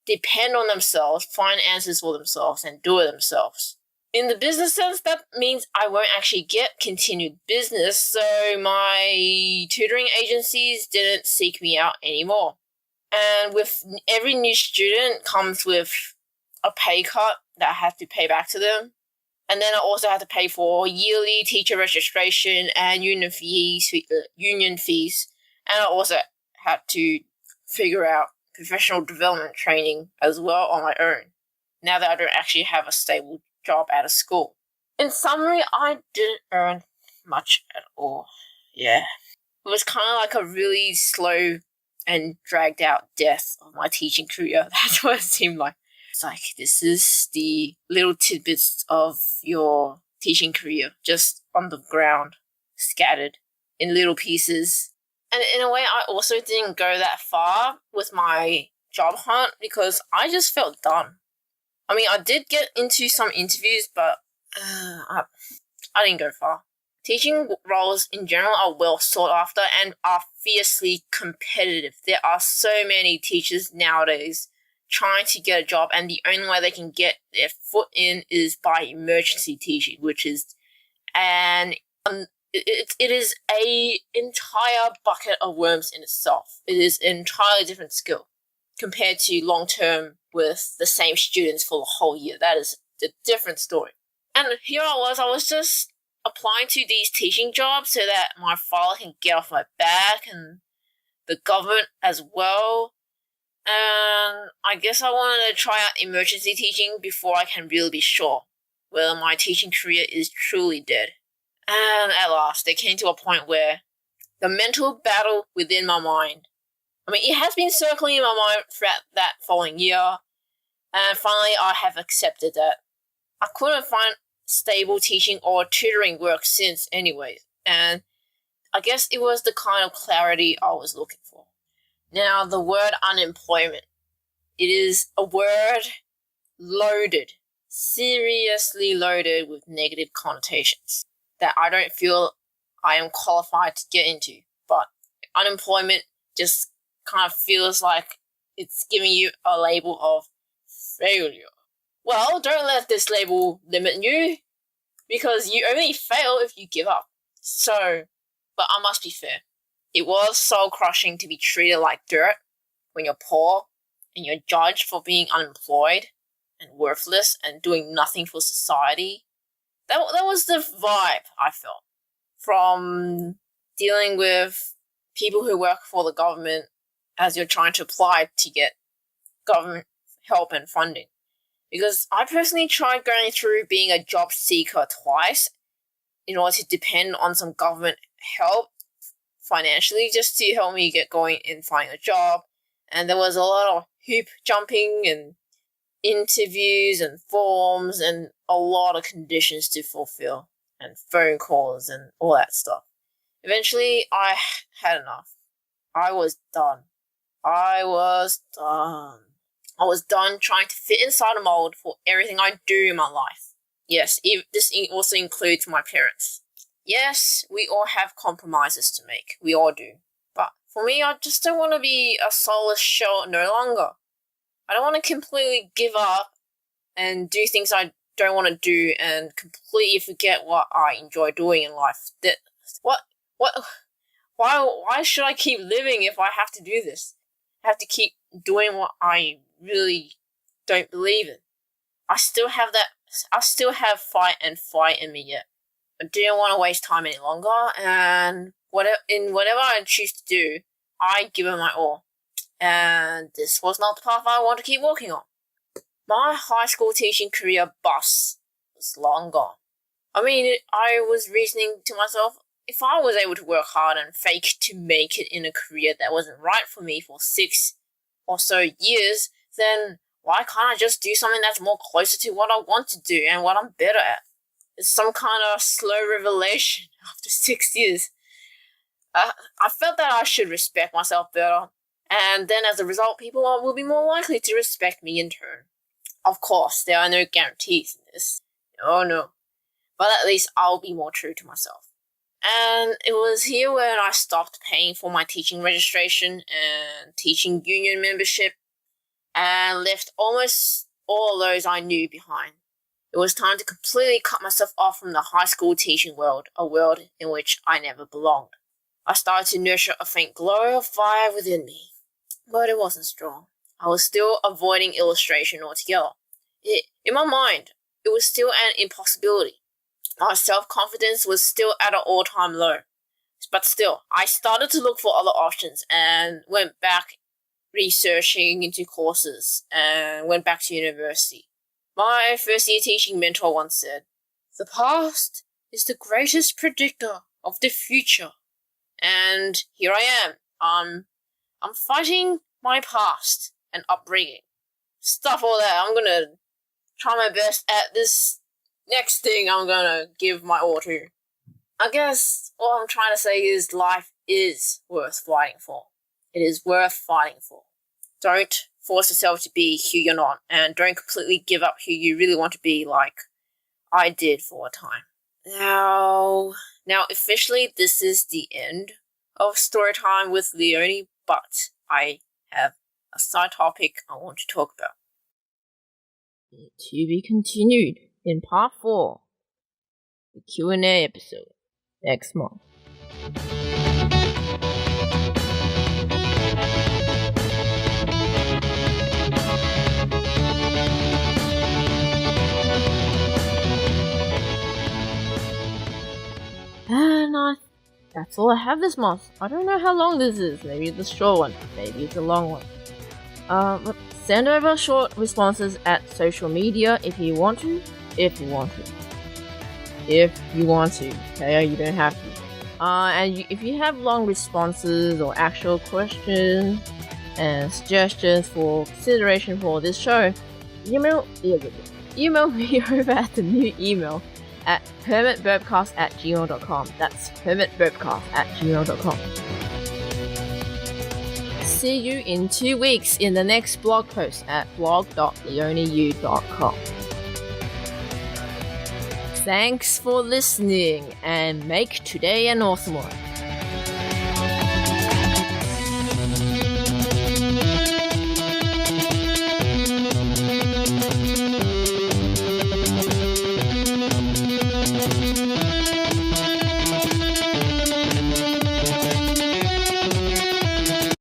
B: depend on themselves, find answers for themselves, and do it themselves. In the business sense, that means I won't actually get continued business, so my tutoring agencies didn't seek me out anymore. And with every new student comes with a pay cut that I have to pay back to them. And then I also have to pay for yearly teacher registration and union fees. And I also had to figure out professional development training as well on my own, now that I don't actually have a stable job at a school. In summary, I didn't earn much at all. Yeah. It was kind of like a really slow and dragged out death of my teaching career. That's what it seemed like. It's like, this is the little tidbits of your teaching career, just on the ground, scattered in little pieces. And in a way, I also didn't go that far with my job hunt because I just felt done. I mean, I did get into some interviews, but I didn't go far. Teaching roles in general are well sought after and are fiercely competitive. There are so many teachers nowadays trying to get a job, and the only way they can get their foot in is by emergency teaching, which is it is a entire bucket of worms in itself. It is an entirely different skill compared to long term with the same students for the whole year. That is a different story. And here I was just applying to these teaching jobs so that my father can get off my back and the government as well. And I guess I wanted to try out emergency teaching before I can really be sure whether my teaching career is truly dead. And at last, they came to a point where the mental battle within my mind, it has been circling in my mind throughout that following year, and finally I have accepted that I couldn't find stable teaching or tutoring work since anyways, and I guess it was the kind of clarity I was looking for. Now, the word unemployment, it is a word loaded, seriously loaded with negative connotations that I don't feel I am qualified to get into. But unemployment just kind of feels like it's giving you a label of failure. Well, don't let this label limit you, because you only fail if you give up. So, but I must be fair. It was soul-crushing to be treated like dirt when you're poor and you're judged for being unemployed and worthless and doing nothing for society. That was the vibe I felt from dealing with people who work for the government as you're trying to apply to get government help and funding. Because I personally tried going through being a job seeker twice in order to depend on some government help financially just to help me get going in finding a job. And there was a lot of hoop jumping and interviews and forms and a lot of conditions to fulfill and phone calls and all that stuff. Eventually, I had enough. I was done. I was done trying to fit inside a mold for everything I do in my life. Yes, this also includes my parents. Yes, we all have compromises to make. We all do. But for me, I just don't want to be a soulless shell no longer. I don't want to completely give up and do things I don't want to do and completely forget what I enjoy doing in life. Why should I keep living if I have to do this? I have to keep doing what I really don't believe in. I still have fight in me yet. I didn't want to waste time any longer, and whatever I choose to do, I give it my all. And this was not the path I want to keep walking on. My high school teaching career bus was long gone. I was reasoning to myself, if I was able to work hard and fake to make it in a career that wasn't right for me for 6 or so years, then why can't I just do something that's more closer to what I want to do and what I'm better at? It's some kind of slow revelation after 6 years. I felt that I should respect myself better, and then as a result, people will be more likely to respect me in turn. Of course, there are no guarantees in this. Oh no. But at least I'll be more true to myself. And it was here when I stopped paying for my teaching registration and teaching union membership and left almost all those I knew behind. It was time to completely cut myself off from the high school teaching world, a world in which I never belonged. I started to nurture a faint glow of fire within me, but it wasn't strong. I was still avoiding illustration altogether. In my mind, it was still an impossibility. My self-confidence was still at an all-time low. But still, I started to look for other options and went back researching into courses and went back to university. My first-year teaching mentor once said, "The past is the greatest predictor of the future." And here I am. I'm fighting my past and upbringing. Stuff all that. I'm gonna try my best at this next thing I'm gonna give my all to. I guess what I'm trying to say is life is worth fighting for. It is worth fighting for. Don't force yourself to be who you're not, and don't completely give up who you really want to be like I did for a time. Now officially this is the end of Storytime with Leonie, but I have a side topic I want to talk about.
A: To be continued in part 4, the Q&A episode, next month. And that's all I have this month. I don't know how long this is. Maybe it's a short one. Maybe it's a long one. But send over short responses at social media if you want to. If you want to. Okay, you don't have to. If you have long responses or actual questions and suggestions for consideration for this show, email me over at the new email at HermitBurpcast@gmail.com. That's HermitBurpcast@gmail.com. See you in 2 weeks in the next blog post at blog.leonieu.com. Thanks for listening and make today an awesome one.